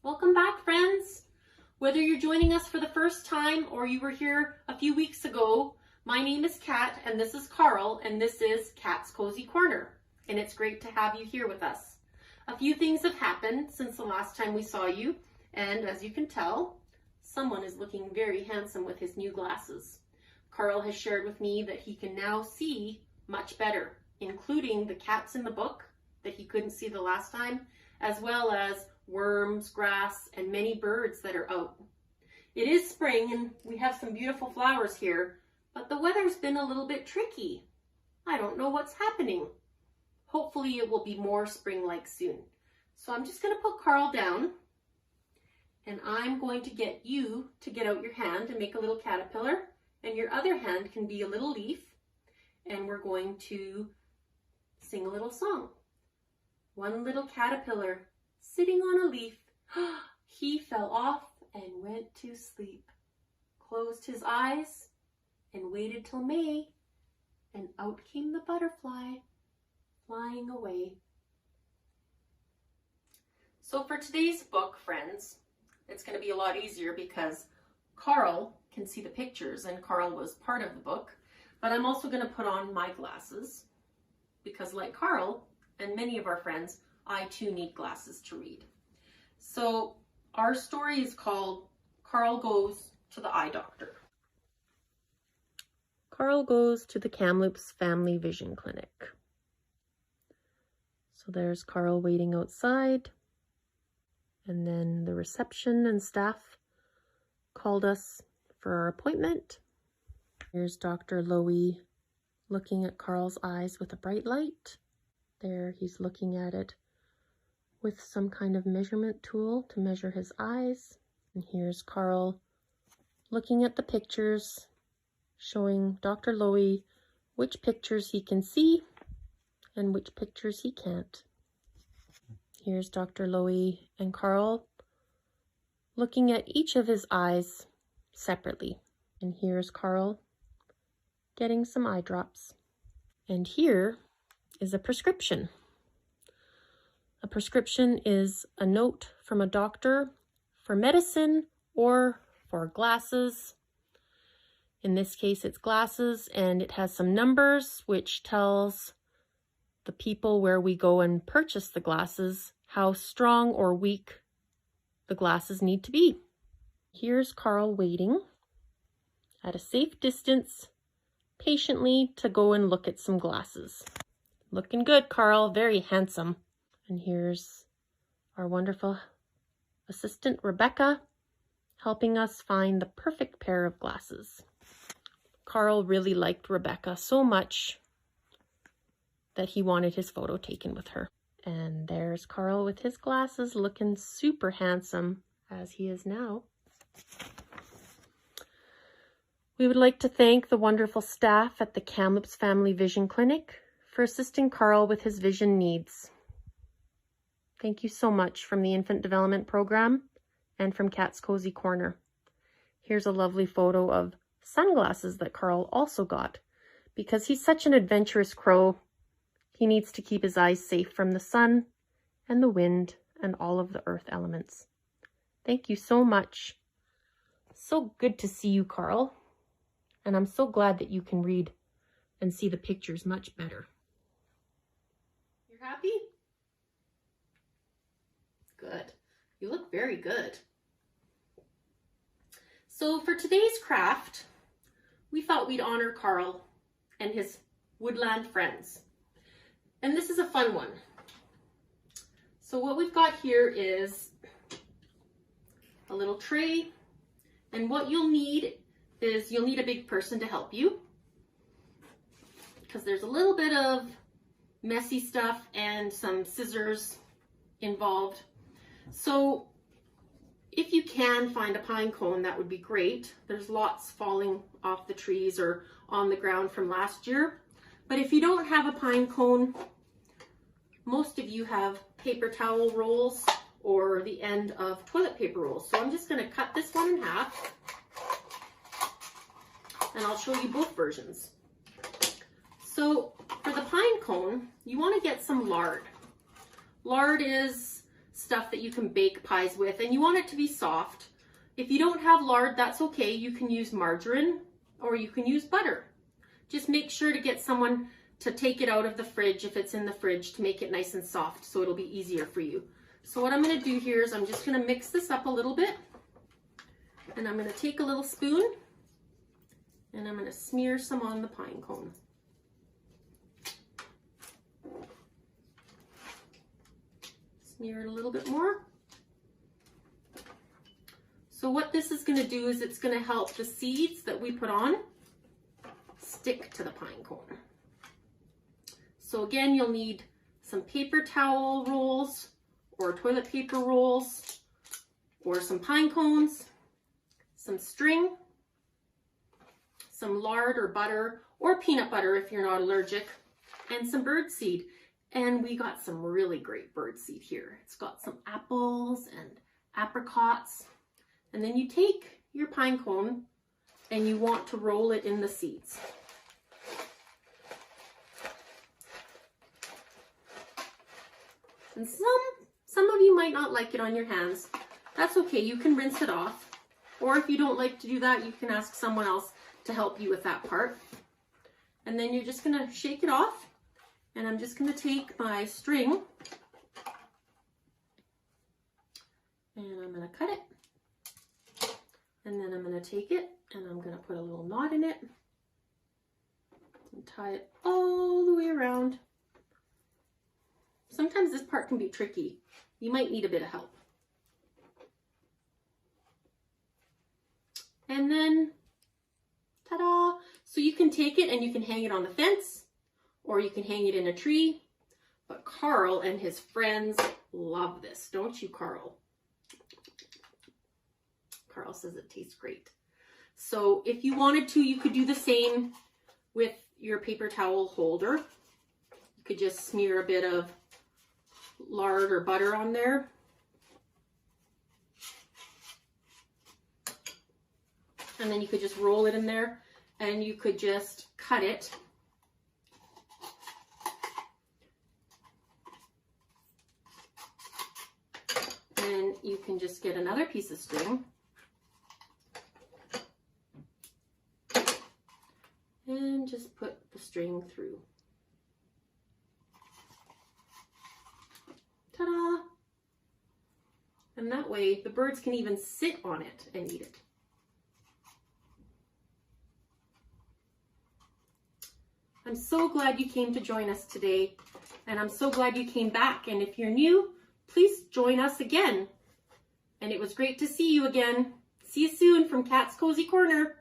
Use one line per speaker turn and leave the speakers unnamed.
Welcome back, friends. Whether you're joining us for the first time or you were here a few weeks ago, my name is Kat and this is Carl and this is Kat's Cozy Corner. And it's great to have you here with us. A few things have happened since the last time we saw you, and as you can tell, someone is looking very handsome with his new glasses. Carl has shared with me that he can now see much better, including the cats in the book that he couldn't see the last time, as well as worms, grass, and many birds that are out. It is spring and we have some beautiful flowers here, but the weather's been a little bit tricky. I don't know what's happening. Hopefully it will be more spring-like soon. So I'm just going to put Carl down and I'm going to get you to get out your hand and make a little caterpillar, and your other hand can be a little leaf, and we're going to sing a little song. One little caterpillar sitting on a leaf, he fell off and went to sleep, closed his eyes and waited till May, and out came the butterfly flying away. So for today's book, friends, it's going to be a lot easier because Carl can see the pictures and Carl was part of the book, but I'm also going to put on my glasses because, like Carl and many of our friends, I too need glasses to read. So our story is called Carl Goes to the Eye Doctor. Carl goes to the Kamloops Family Vision Clinic. So there's Carl waiting outside, and then the reception and staff called us for our appointment. Here's Dr. Lowy looking at Carl's eyes with a bright light. There, he's looking at it with some kind of measurement tool to measure his eyes. And here's Carl looking at the pictures, showing Dr. Lowy which pictures he can see and which pictures he can't. Here's Dr. Lowy and Carl looking at each of his eyes separately. And here's Carl getting some eye drops. And here is a prescription. A prescription is a note from a doctor for medicine or for glasses. In this case, it's glasses, and it has some numbers which tells the people where we go and purchase the glasses how strong or weak the glasses need to be. Here's Carl waiting at a safe distance, patiently to go and look at some glasses. Looking good, Carl, very handsome. And here's our wonderful assistant, Rebecca, helping us find the perfect pair of glasses. Carl really liked Rebecca so much that he wanted his photo taken with her. And there's Carl with his glasses, looking super handsome as he is now. We would like to thank the wonderful staff at the Kamloops Family Vision Clinic for assisting Carl with his vision needs. Thank you so much from the Infant Development Program and from Kat's Cozy Corner. Here's a lovely photo of sunglasses that Carl also got. Because he's such an adventurous crow, he needs to keep his eyes safe from the sun and the wind and all of the earth elements. Thank you so much. So good to see you, Carl. And I'm so glad that you can read and see the pictures much better. You're happy? Good. You look very good. So for today's craft, we thought we'd honor Carl and his woodland friends. And this is a fun one. So what we've got here is a little tray, and what you'll need is you'll need a big person to help you because there's a little bit of messy stuff and some scissors involved. So if you can find a pine cone, that would be great. There's lots falling off the trees or on the ground from last year. But if you don't have a pine cone, most of you have paper towel rolls or the end of toilet paper rolls. So I'm just going to cut this one in half and I'll show you both versions. So for the pine cone, you want to get some lard. Lard is stuff that you can bake pies with, and you want it to be soft. If you don't have lard, that's okay. You can use margarine or you can use butter. Just make sure to get someone to take it out of the fridge if it's in the fridge to make it nice and soft so it'll be easier for you. So what I'm going to do here is I'm just going to mix this up a little bit, and I'm going to take a little spoon and I'm going to smear some on the pine cone. Smear it a little bit more. So what this is going to do is it's going to help the seeds that we put on stick to the pine cone. So again, you'll need some paper towel rolls or toilet paper rolls or some pine cones, some string, some lard or butter or peanut butter if you're not allergic, and some bird seed. And we got some really great bird seed here. It's got some apples and apricots. And then you take your pine cone and you want to roll it in the seeds. And some of you might not like it on your hands. That's okay, you can rinse it off. Or if you don't like to do that, you can ask someone else to help you with that part. And then you're just gonna shake it off. And I'm just gonna take my string and I'm gonna cut it. And then I'm gonna take it and I'm gonna put a little knot in it and tie it all the way around. Sometimes this part can be tricky. You might need a bit of help. And then, ta-da! So you can take it and you can hang it on the fence, or you can hang it in a tree. But Carl and his friends love this, don't you, Carl? Carl says it tastes great. So if you wanted to, you could do the same with your paper towel holder. You could just smear a bit of lard or butter on there. And then you could just roll it in there, and you could just cut it. And you can just get another piece of string and just put the string through. Ta-da! And that way the birds can even sit on it and eat it. I'm so glad you came to join us today, and I'm so glad you came back. And if you're new, please join us again. And it was great to see you again. See you soon from Kat's Cozy Corner.